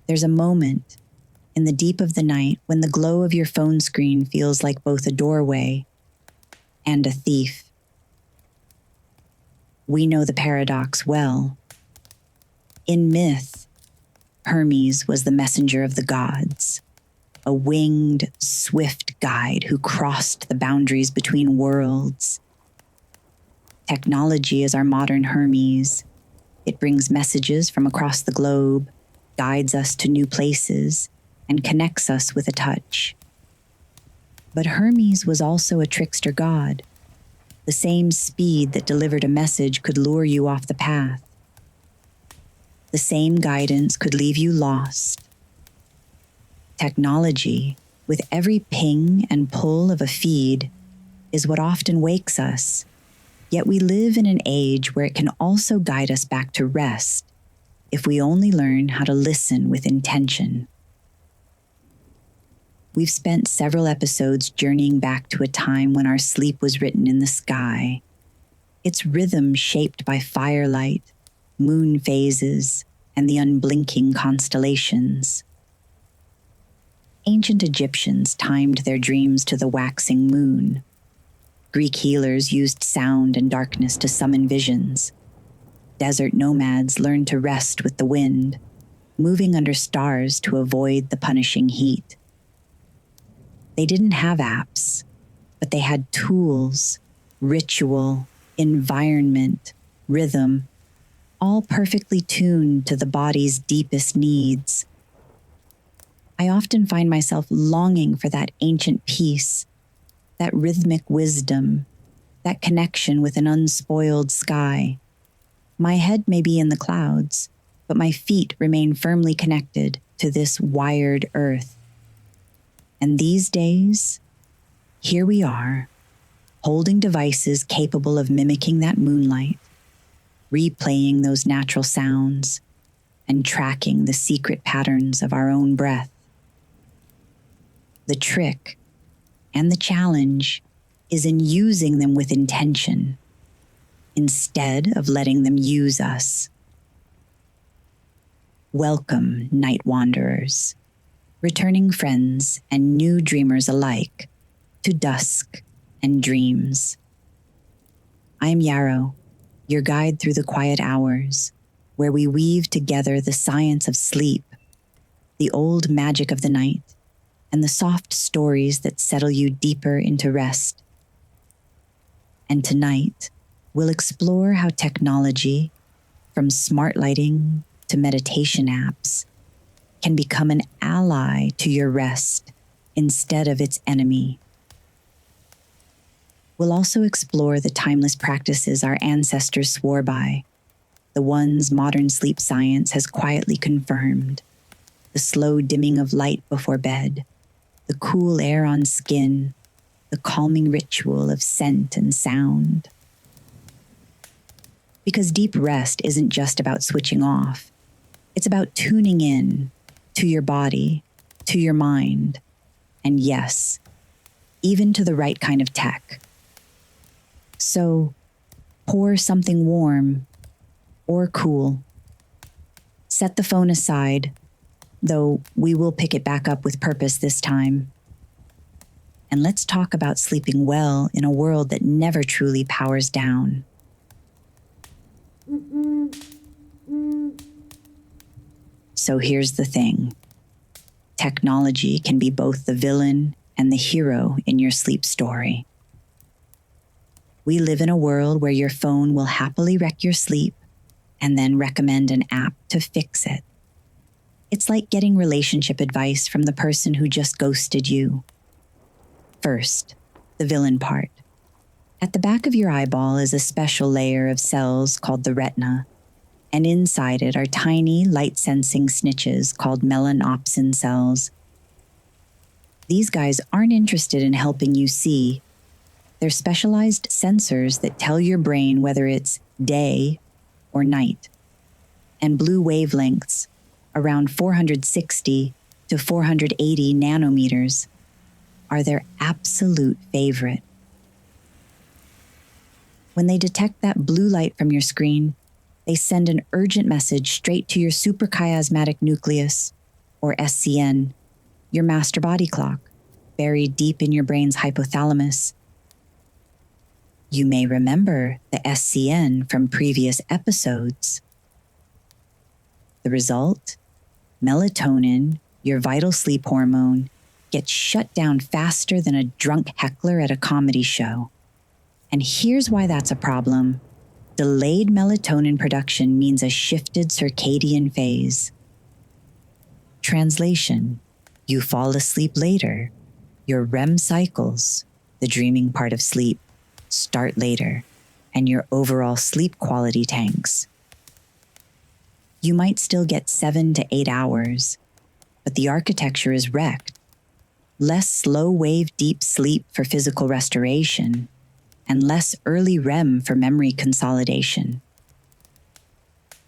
There's a moment in the deep of the night when the glow of your phone screen feels like both a doorway and a thief. We know the paradox well. In myth, Hermes was the messenger of the gods, a winged, swift guide who crossed the boundaries between worlds. Technology is our modern Hermes. It brings messages from across the globe, guides us to new places, and connects us with a touch. But Hermes was also a trickster god. The same speed that delivered a message could lure you off the path. The same guidance could leave you lost. Technology, with every ping and pull of a feed, is what often wakes us. Yet we live in an age where it can also guide us back to rest if we only learn how to listen with intention. We've spent several episodes journeying back to a time when our sleep was written in the sky, its rhythm shaped by firelight, moon phases, and the unblinking constellations. Ancient Egyptians timed their dreams to the waxing moon. Greek healers used sound and darkness to summon visions. Desert nomads learned to rest with the wind, moving under stars to avoid the punishing heat. They didn't have apps, but they had tools, ritual, environment, rhythm, all perfectly tuned to the body's deepest needs. I often find myself longing for that ancient peace, that rhythmic wisdom, that connection with an unspoiled sky. My head may be in the clouds, but my feet remain firmly connected to this wired earth. And these days, here we are, holding devices capable of mimicking that moonlight, replaying those natural sounds, and tracking the secret patterns of our own breath. The trick and the challenge is in using them with intention, instead of letting them use us. Welcome, night wanderers, returning friends and new dreamers alike, to Dusk and Dreams. I am Yarrow, your guide through the quiet hours, where we weave together the science of sleep, the old magic of the night, and the soft stories that settle you deeper into rest. And tonight, we'll explore how technology, from smart lighting to meditation apps, can become an ally to your rest instead of its enemy. We'll also explore the timeless practices our ancestors swore by, the ones modern sleep science has quietly confirmed: the slow dimming of light before bed, the cool air on skin, the calming ritual of scent and sound. Because deep rest isn't just about switching off. It's about tuning in to your body, to your mind, and yes, even to the right kind of tech. So, pour something warm or cool. Set the phone aside, though we will pick it back up with purpose this time. And let's talk about sleeping well in a world that never truly powers down. So here's the thing. Technology can be both the villain and the hero in your sleep story. We live in a world where your phone will happily wreck your sleep and then recommend an app to fix it. It's like getting relationship advice from the person who just ghosted you. First, the villain part. At the back of your eyeball is a special layer of cells called the retina, and inside it are tiny light-sensing snitches called melanopsin cells. These guys aren't interested in helping you see. They're specialized sensors that tell your brain whether it's day or night. And blue wavelengths, around 460 to 480 nanometers, are their absolute favorite. When they detect that blue light from your screen, they send an urgent message straight to your suprachiasmatic nucleus, or SCN, your master body clock, buried deep in your brain's hypothalamus. You may remember the SCN from previous episodes. The result? Melatonin, your vital sleep hormone, gets shut down faster than a drunk heckler at a comedy show. And here's why that's a problem. Delayed melatonin production means a shifted circadian phase. Translation: you fall asleep later. Your REM cycles, the dreaming part of sleep, start later, and your overall sleep quality tanks. You might still get 7 to 8 hours, but the architecture is wrecked. Less slow-wave deep sleep for physical restoration, and less early REM for memory consolidation.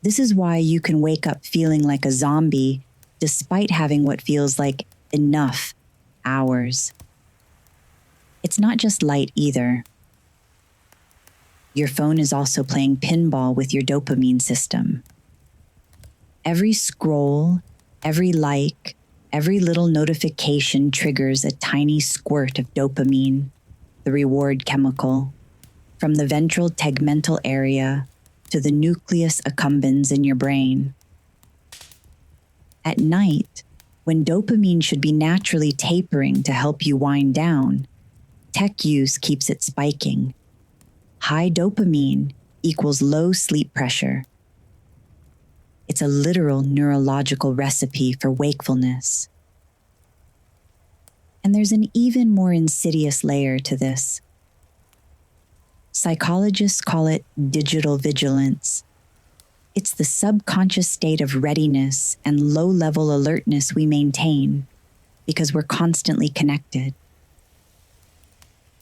This is why you can wake up feeling like a zombie despite having what feels like enough hours. It's not just light either. Your phone is also playing pinball with your dopamine system. Every scroll, every like, every little notification triggers a tiny squirt of dopamine, the reward chemical, from the ventral tegmental area to the nucleus accumbens in your brain. At night, when dopamine should be naturally tapering to help you wind down, tech use keeps it spiking. High dopamine equals low sleep pressure. It's a literal neurological recipe for wakefulness. And there's an even more insidious layer to this. Psychologists call it digital vigilance. It's the subconscious state of readiness and low-level alertness we maintain because we're constantly connected.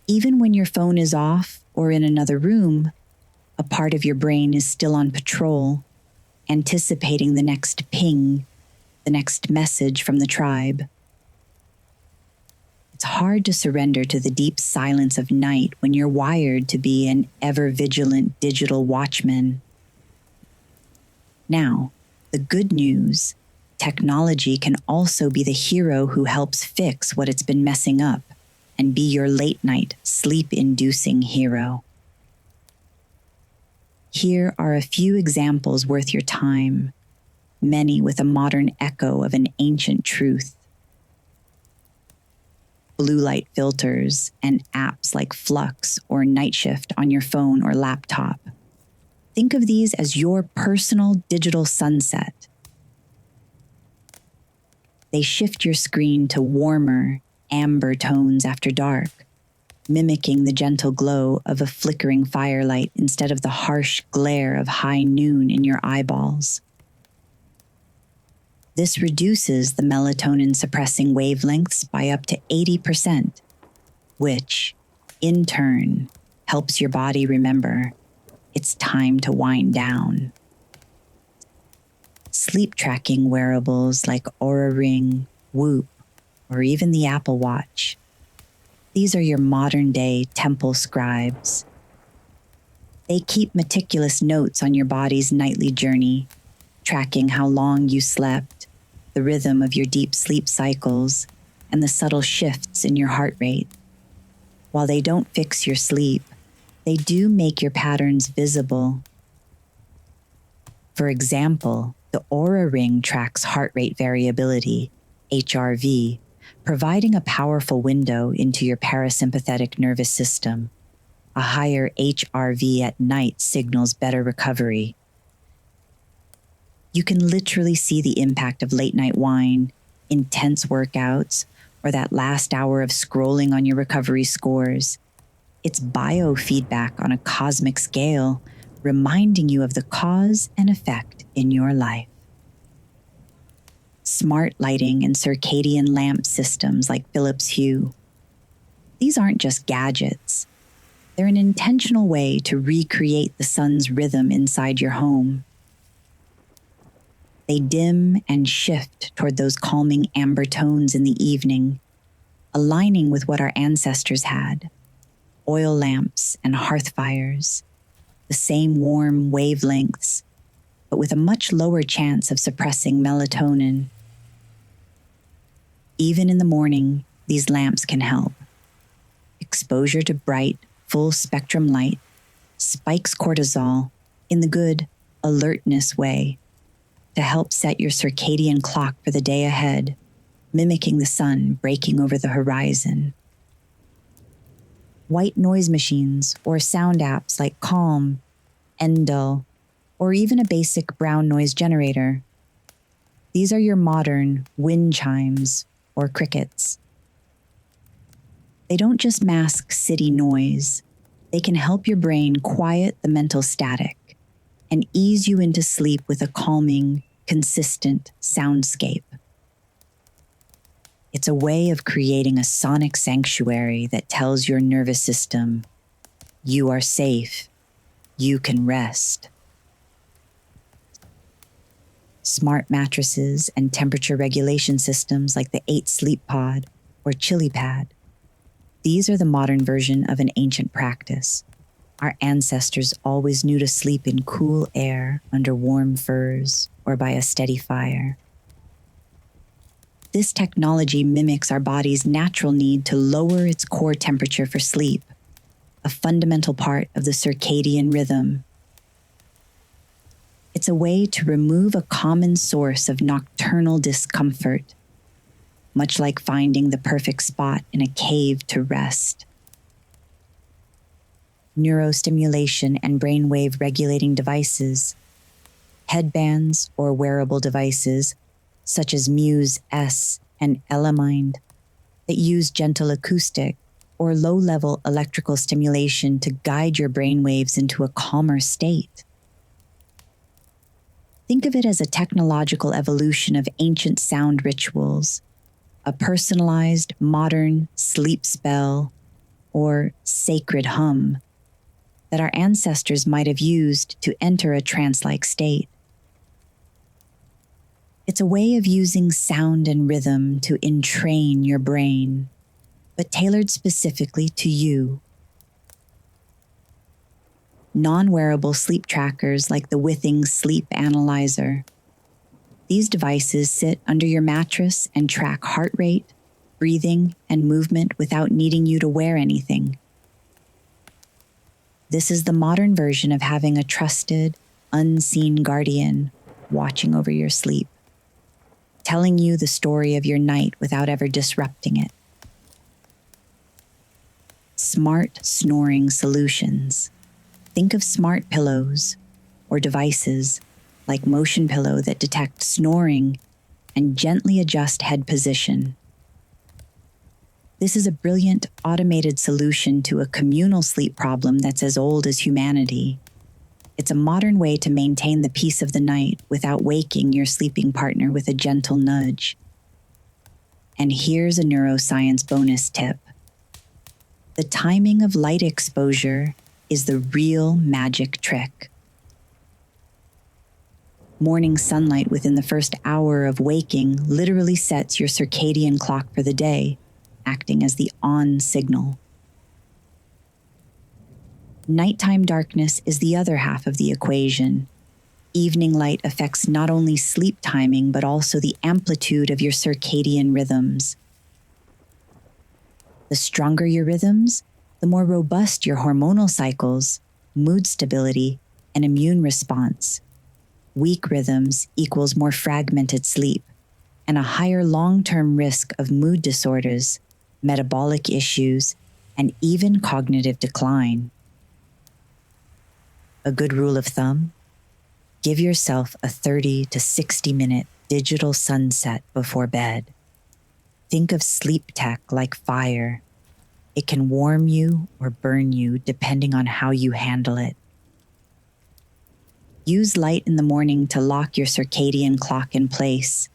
Even when your phone is off or in another room, a part of your brain is still on patrol, anticipating the next ping, the next message from the tribe. It's hard to surrender to the deep silence of night when you're wired to be an ever-vigilant digital watchman. Now, the good news, technology can also be the hero who helps fix what it's been messing up and be your late-night, sleep-inducing hero. Here are a few examples worth your time, many with a modern echo of an ancient truth. Blue light filters and apps like Flux or Night Shift on your phone or laptop. Think of these as your personal digital sunset. They shift your screen to warmer, amber tones after dark, mimicking the gentle glow of a flickering firelight instead of the harsh glare of high noon in your eyeballs. This reduces the melatonin-suppressing wavelengths by up to 80%, which, in turn, helps your body remember it's time to wind down. Sleep tracking wearables like Oura Ring, Whoop, or even the Apple Watch. These are your modern-day temple scribes. They keep meticulous notes on your body's nightly journey, tracking how long you slept, the rhythm of your deep sleep cycles, and the subtle shifts in your heart rate. While they don't fix your sleep, they do make your patterns visible. For example, the Oura Ring tracks heart rate variability, HRV, providing a powerful window into your parasympathetic nervous system. A higher HRV at night signals better recovery. You can literally see the impact of late-night wine, intense workouts, or that last hour of scrolling on your recovery scores. It's biofeedback on a cosmic scale, reminding you of the cause and effect in your life. Smart lighting and circadian lamp systems like Philips Hue. These aren't just gadgets. They're an intentional way to recreate the sun's rhythm inside your home. They dim and shift toward those calming amber tones in the evening, aligning with what our ancestors had: oil lamps and hearth fires, the same warm wavelengths, but with a much lower chance of suppressing melatonin. Even in the morning, these lamps can help. Exposure to bright, full-spectrum light spikes cortisol in the good, alertness way to help set your circadian clock for the day ahead, mimicking the sun breaking over the horizon. White noise machines or sound apps like Calm, Endel, or even a basic brown noise generator. These are your modern wind chimes or crickets. They don't just mask city noise, they can help your brain quiet the mental static and ease you into sleep with a calming, consistent soundscape. It's a way of creating a sonic sanctuary that tells your nervous system, you are safe, you can rest. Smart mattresses and temperature regulation systems like the 8 Sleep Pod or Chili Pad. These are the modern version of an ancient practice. Our ancestors always knew to sleep in cool air under warm furs or by a steady fire. This technology mimics our body's natural need to lower its core temperature for sleep, a fundamental part of the circadian rhythm. It's a way to remove a common source of nocturnal discomfort, much like finding the perfect spot in a cave to rest. Neurostimulation and brainwave regulating devices, headbands or wearable devices such as Muse S and Elamind that use gentle acoustic or low-level electrical stimulation to guide your brainwaves into a calmer state. Think of it as a technological evolution of ancient sound rituals, a personalized, modern sleep spell, or sacred hum that our ancestors might have used to enter a trance-like state. It's a way of using sound and rhythm to entrain your brain, but tailored specifically to you. Non-wearable sleep trackers like the Withings Sleep Analyzer. These devices sit under your mattress and track heart rate, breathing, and movement without needing you to wear anything. This is the modern version of having a trusted, unseen guardian watching over your sleep, telling you the story of your night without ever disrupting it. Smart snoring solutions. Think of smart pillows or devices like Motion Pillow that detect snoring and gently adjust head position. This is a brilliant automated solution to a communal sleep problem that's as old as humanity. It's a modern way to maintain the peace of the night without waking your sleeping partner with a gentle nudge. And here's a neuroscience bonus tip. The timing of light exposure is the real magic trick. Morning sunlight within the first hour of waking literally sets your circadian clock for the day, acting as the on signal. Nighttime darkness is the other half of the equation. Evening light affects not only sleep timing, but also the amplitude of your circadian rhythms. The stronger your rhythms, the more robust your hormonal cycles, mood stability, and immune response. Weak rhythms equals more fragmented sleep and a higher long-term risk of mood disorders, metabolic issues, and even cognitive decline. A good rule of thumb: give yourself a 30 to 60-minute digital sunset before bed. Think of sleep tech like fire. It can warm you or burn you depending on how you handle it. Use light in the morning to lock your circadian clock in place.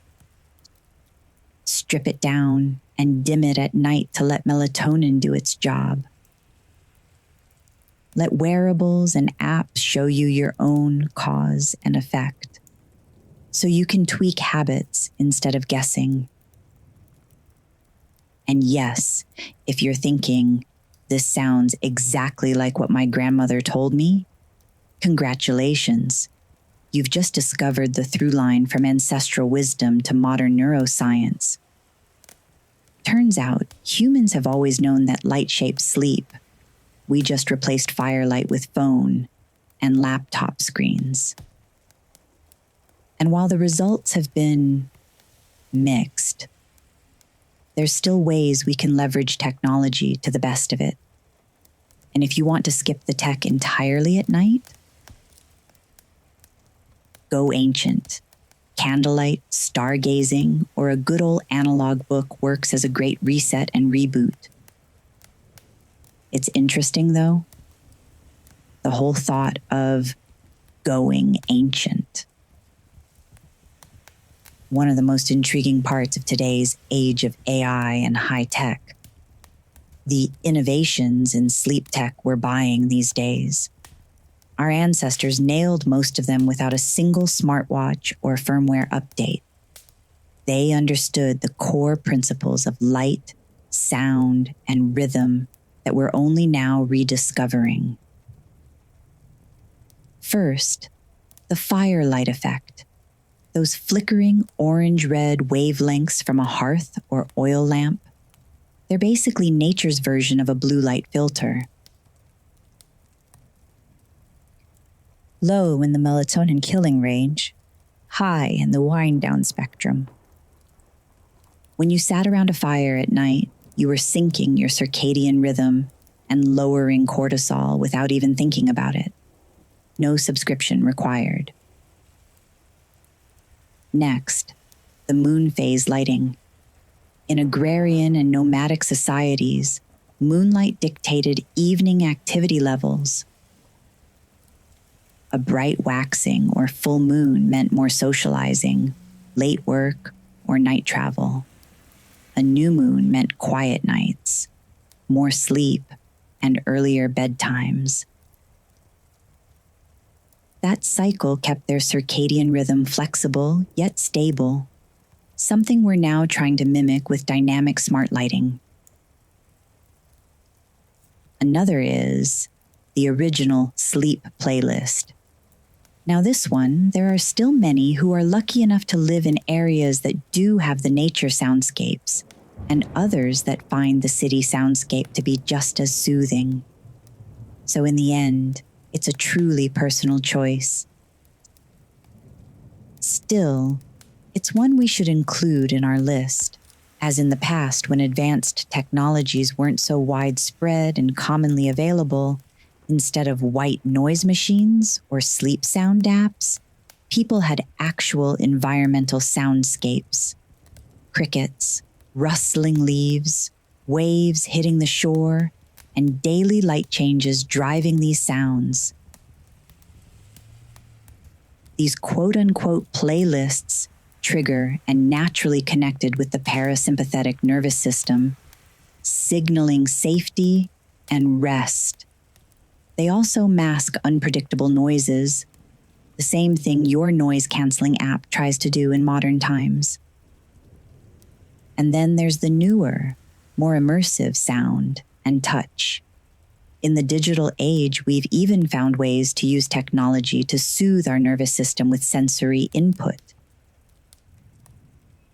Strip it down and dim it at night to let melatonin do its job. Let wearables and apps show you your own cause and effect, so you can tweak habits instead of guessing. And yes, if you're thinking, this sounds exactly like what my grandmother told me, congratulations. You've just discovered the through line from ancestral wisdom to modern neuroscience. Turns out, humans have always known that light shapes sleep. We just replaced firelight with phone and laptop screens. And while the results have been mixed, there's still ways we can leverage technology to the best of it. And if you want to skip the tech entirely at night, go ancient. Candlelight, stargazing, or a good old analog book works as a great reset and reboot. It's interesting, though, the whole thought of going ancient. One of the most intriguing parts of today's age of AI and high tech. The innovations in sleep tech we're buying these days. Our ancestors nailed most of them without a single smartwatch or firmware update. They understood the core principles of light, sound, and rhythm that we're only now rediscovering. First, the firelight effect. Those flickering orange-red wavelengths from a hearth or oil lamp. They're basically nature's version of a blue light filter. Low in the melatonin killing range, high in the wind down spectrum. When you sat around a fire at night, you were syncing your circadian rhythm and lowering cortisol without even thinking about it. No subscription required. Next, the moon phase lighting. In agrarian and nomadic societies, moonlight dictated evening activity levels. A bright waxing or full moon meant more socializing, late work, or night travel. A new moon meant quiet nights, more sleep, and earlier bedtimes. That cycle kept their circadian rhythm flexible yet stable, something we're now trying to mimic with dynamic smart lighting. Another is the original sleep playlist. Now this one, there are still many who are lucky enough to live in areas that do have the nature soundscapes, and others that find the city soundscape to be just as soothing. So in the end, it's a truly personal choice. Still, it's one we should include in our list, as in the past when advanced technologies weren't so widespread and commonly available. Instead of white noise machines or sleep sound apps, people had actual environmental soundscapes. Crickets, rustling leaves, waves hitting the shore, and daily light changes driving these sounds. These quote-unquote playlists trigger and naturally connected with the parasympathetic nervous system, signaling safety and rest. They also mask unpredictable noises, the same thing your noise-canceling app tries to do in modern times. And then there's the newer, more immersive sound and touch. In the digital age, we've even found ways to use technology to soothe our nervous system with sensory input.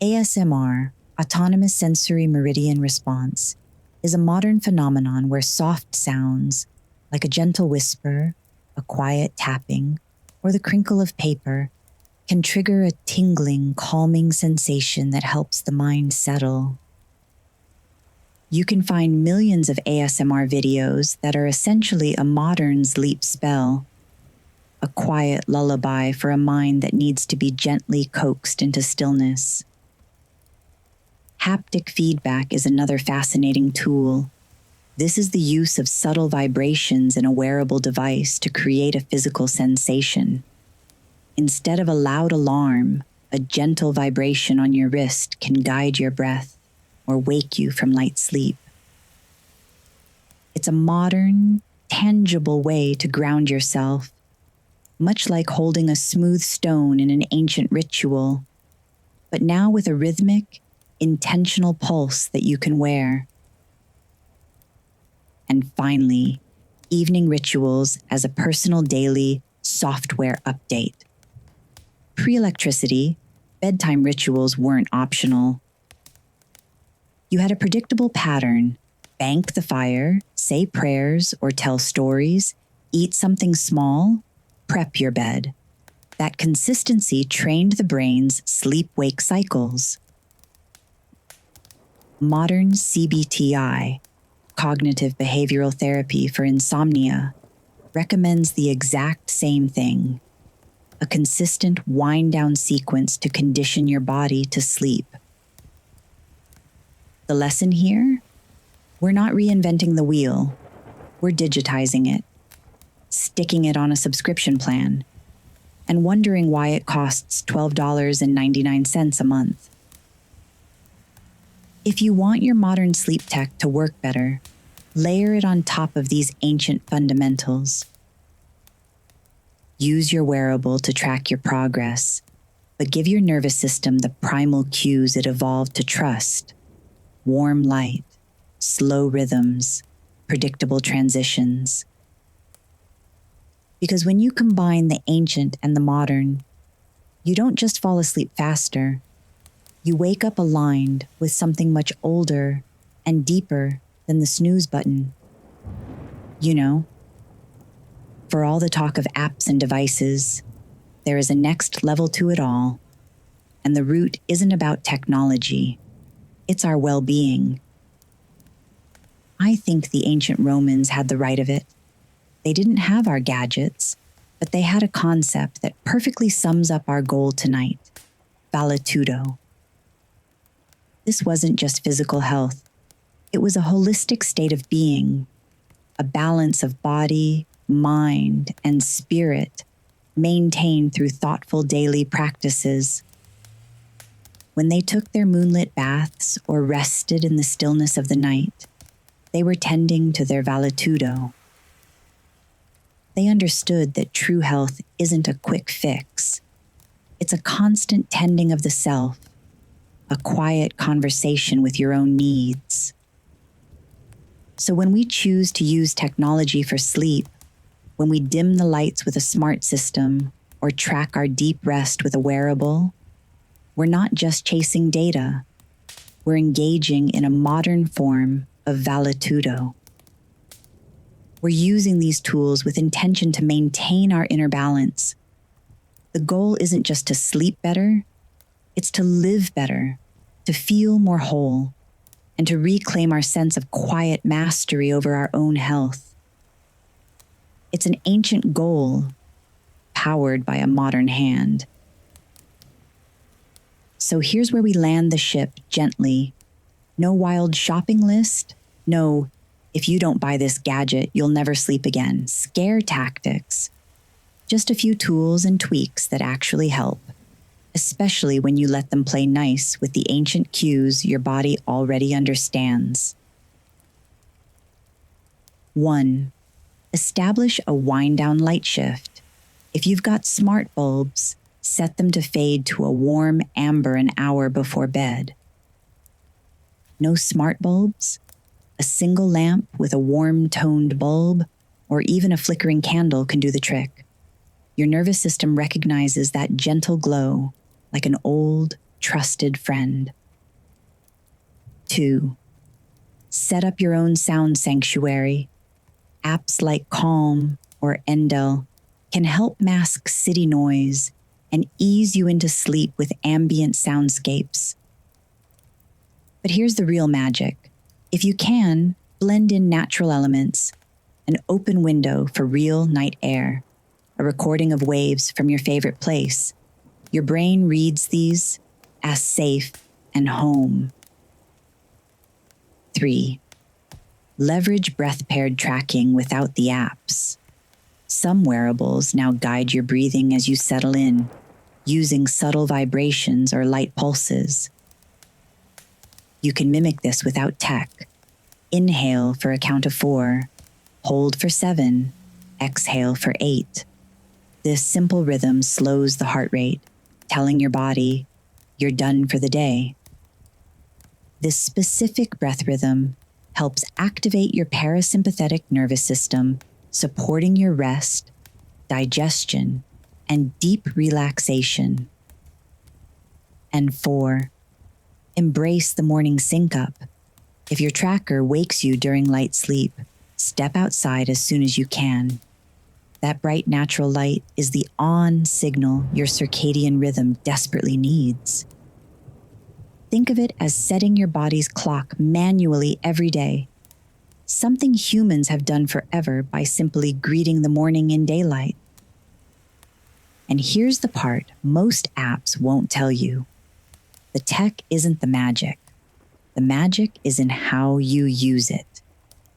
ASMR, Autonomous Sensory Meridian Response, is a modern phenomenon where soft sounds, like a gentle whisper, a quiet tapping, or the crinkle of paper, can trigger a tingling, calming sensation that helps the mind settle. You can find millions of ASMR videos that are essentially a modern sleep spell, a quiet lullaby for a mind that needs to be gently coaxed into stillness. Haptic feedback is another fascinating tool. This is the use of subtle vibrations in a wearable device to create a physical sensation. Instead of a loud alarm, a gentle vibration on your wrist can guide your breath or wake you from light sleep. It's a modern, tangible way to ground yourself, much like holding a smooth stone in an ancient ritual, but now with a rhythmic, intentional pulse that you can wear. And finally, evening rituals as a personal daily software update. Pre-electricity, bedtime rituals weren't optional. You had a predictable pattern: bank the fire, say prayers or tell stories, eat something small, prep your bed. That consistency trained the brain's sleep-wake cycles. Modern CBTI, cognitive behavioral therapy for insomnia, recommends the exact same thing: a consistent wind-down sequence to condition your body to sleep. The lesson here? We're not reinventing the wheel. We're digitizing it, sticking it on a subscription plan, and wondering why it costs $12.99 a month. If you want your modern sleep tech to work better, layer it on top of these ancient fundamentals. Use your wearable to track your progress, but give your nervous system the primal cues it evolved to trust: warm light, slow rhythms, predictable transitions. Because when you combine the ancient and the modern, you don't just fall asleep faster, you wake up aligned with something much older and deeper than the snooze button. You know, for all the talk of apps and devices, there is a next level to it all, and the root isn't about technology, it's our well-being. I think the ancient Romans had the right of it. They didn't have our gadgets, but they had a concept that perfectly sums up our goal tonight: valitudo. This wasn't just physical health. It was a holistic state of being, a balance of body, mind, and spirit maintained through thoughtful daily practices. When they took their moonlit baths or rested in the stillness of the night, they were tending to their valitudo. They understood that true health isn't a quick fix. It's a constant tending of the self, a quiet conversation with your own needs. So when we choose to use technology for sleep, when we dim the lights with a smart system or track our deep rest with a wearable, we're not just chasing data. We're engaging in a modern form of valitudo. We're using these tools with intention to maintain our inner balance. The goal isn't just to sleep better, it's to live better, to feel more whole, and to reclaim our sense of quiet mastery over our own health. It's an ancient goal, powered by a modern hand. So here's where we land the ship gently. No wild shopping list, no "if you don't buy this gadget, you'll never sleep again" scare tactics. Just a few tools and tweaks that actually help, especially when you let them play nice with the ancient cues your body already understands. 1. Establish a wind-down light shift. If you've got smart bulbs, set them to fade to a warm amber an hour before bed. No smart bulbs? A single lamp with a warm-toned bulb, or even a flickering candle can do the trick. Your nervous system recognizes that gentle glow like an old, trusted friend. 2. Set up your own sound sanctuary. Apps like Calm or Endel can help mask city noise and ease you into sleep with ambient soundscapes. But here's the real magic. If you can, blend in natural elements, an open window for real night air, a recording of waves from your favorite place. Your brain reads these as safe and home. 3. Leverage breath-paired tracking without the apps. Some wearables now guide your breathing as you settle in, using subtle vibrations or light pulses. You can mimic this without tech. Inhale for a count of 4, hold for 7, exhale for 8. This simple rhythm slows the heart rate, telling your body, you're done for the day. This specific breath rhythm helps activate your parasympathetic nervous system, supporting your rest, digestion, and deep relaxation. And 4, embrace the morning sync up. If your tracker wakes you during light sleep, step outside as soon as you can. That bright natural light is the on signal your circadian rhythm desperately needs. Think of it as setting your body's clock manually every day, something humans have done forever by simply greeting the morning in daylight. And here's the part most apps won't tell you. The tech isn't the magic. The magic is in how you use it.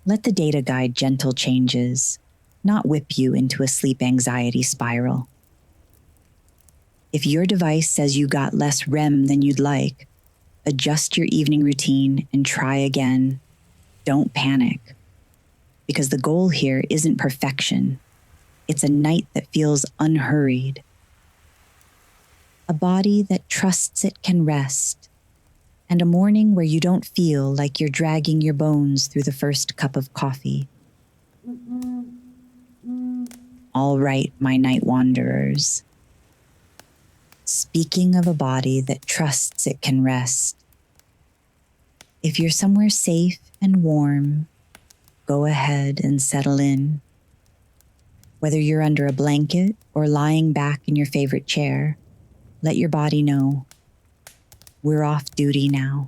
Let the data guide gentle changes, not whip you into a sleep anxiety spiral. If your device says you got less REM than you'd like, adjust your evening routine and try again. Don't panic, because the goal here isn't perfection. It's a night that feels unhurried. A body that trusts it can rest, and a morning where you don't feel like you're dragging your bones through the first cup of coffee. All right, my night wanderers. Speaking of a body that trusts it can rest, if you're somewhere safe and warm, go ahead and settle in. Whether you're under a blanket or lying back in your favorite chair, let your body know. We're off duty now.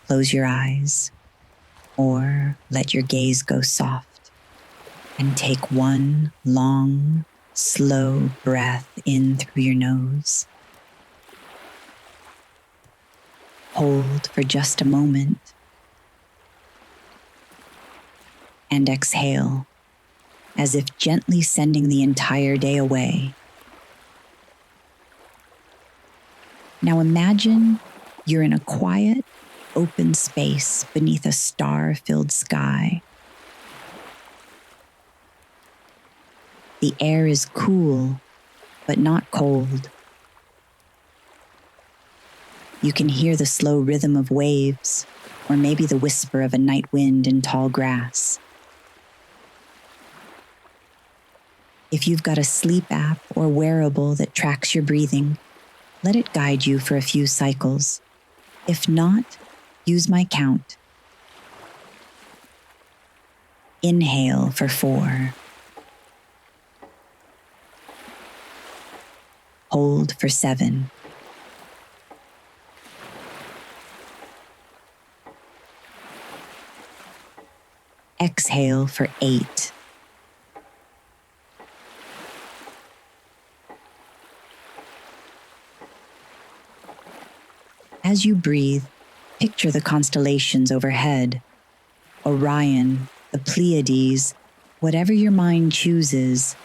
Close your eyes, or let your gaze go soft, and take one long, slow breath in through your nose. Hold for just a moment, and exhale, as if gently sending the entire day away. Now imagine you're in a quiet, open space beneath a star-filled sky. The air is cool, but not cold. You can hear the slow rhythm of waves, or maybe the whisper of a night wind in tall grass. If you've got a sleep app or wearable that tracks your breathing, let it guide you for a few cycles. If not, use my count. Inhale for 4. Hold for 7. Exhale for 8. As you breathe, picture the constellations overhead. Orion, the Pleiades, whatever your mind chooses.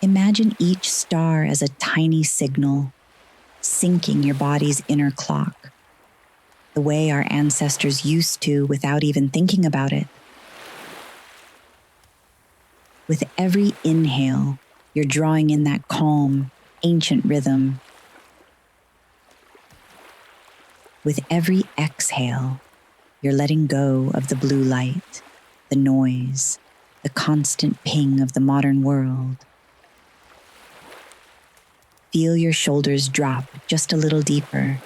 Imagine each star as a tiny signal, syncing your body's inner clock, the way our ancestors used to without even thinking about it. With every inhale, you're drawing in that calm, ancient rhythm. With every exhale, you're letting go of the blue light, the noise, the constant ping of the modern world. Feel your shoulders drop just a little deeper.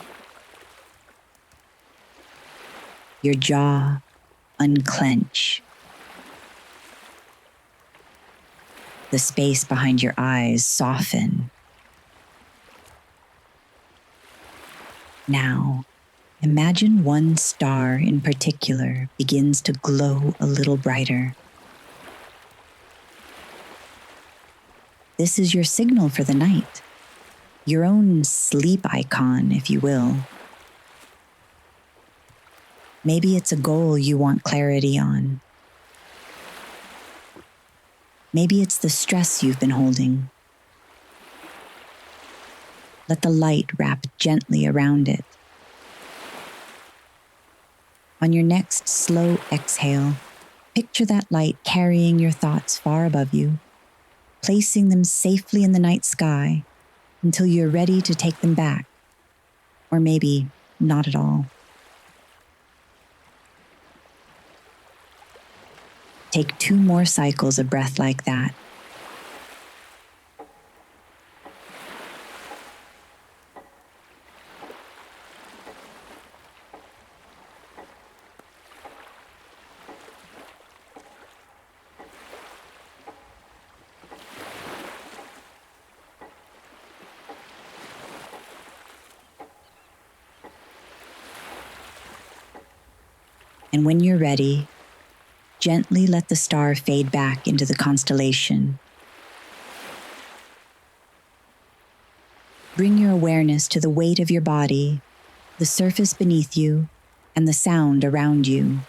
Your jaw unclench. The space behind your eyes soften. Now, imagine one star in particular begins to glow a little brighter. This is your signal for the night, your own sleep icon, if you will. Maybe it's a goal you want clarity on. Maybe it's the stress you've been holding. Let the light wrap gently around it. On your next slow exhale, picture that light carrying your thoughts far above you. placing them safely in the night sky until you're ready to take them back, or maybe not at all. Take 2 more cycles of breath like that. And when you're ready, gently let the star fade back into the constellation. Bring your awareness to the weight of your body, the surface beneath you, and the sound around you.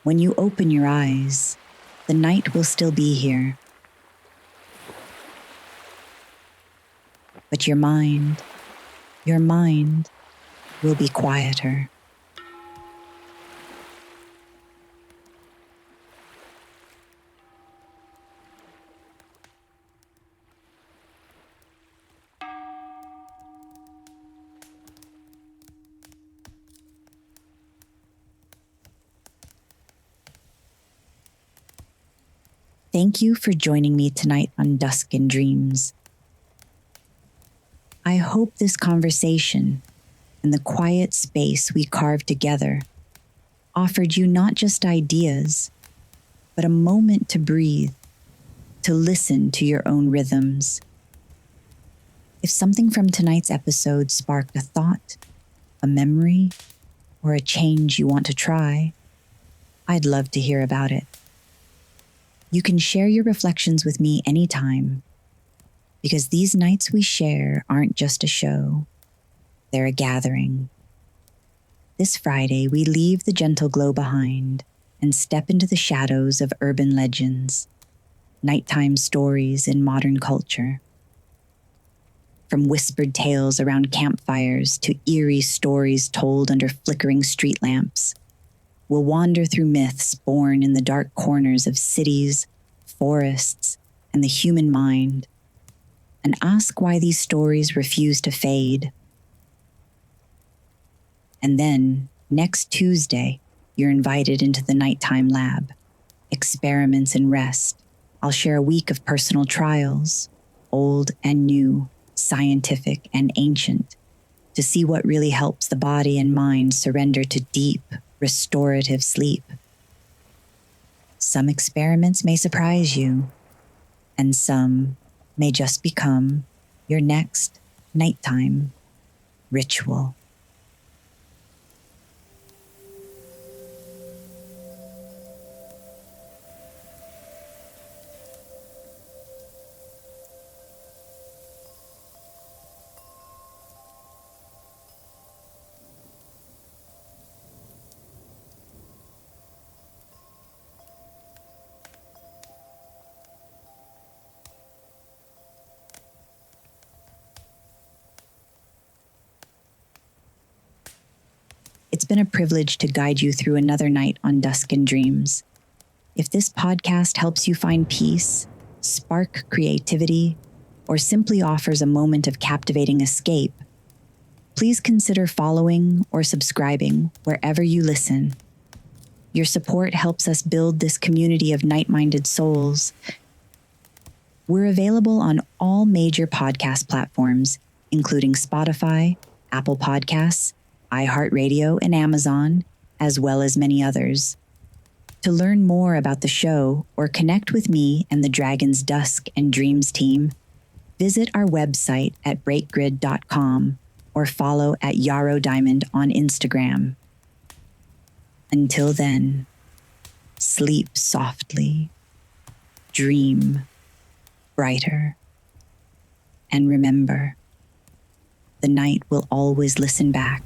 When you open your eyes, the night will still be here. But your mind will be quieter. Thank you for joining me tonight on Dusk and Dreams. I hope this conversation and the quiet space we carved together offered you not just ideas, but a moment to breathe, to listen to your own rhythms. If something from tonight's episode sparked a thought, a memory, or a change you want to try, I'd love to hear about it. You can share your reflections with me anytime, because these nights we share aren't just a show, they're a gathering. This Friday, we leave the gentle glow behind and step into the shadows of urban legends, nighttime stories in modern culture. From whispered tales around campfires to eerie stories told under flickering street lamps, we'll wander through myths born in the dark corners of cities, forests, and the human mind, and ask why these stories refuse to fade. And then, next Tuesday, you're invited into the nighttime lab, experiments in rest. I'll share a week of personal trials, old and new, scientific and ancient, to see what really helps the body and mind surrender to deep, restorative sleep. Some experiments may surprise you, and some may just become your next nighttime ritual. It's been a privilege to guide you through another night on Dusk and Dreams. If this podcast helps you find peace, spark creativity, or simply offers a moment of captivating escape, please consider following or subscribing wherever you listen. Your support helps us build this community of night-minded souls. We're available on all major podcast platforms, including Spotify, Apple Podcasts, iHeartRadio, and Amazon, as well as many others. To learn more about the show or connect with me and the Dragon's Dusk and Dreams team, visit our website at breakgrid.com or follow at Yarrow Diamond on Instagram. Until then, sleep softly, dream brighter, and remember, the night will always listen back.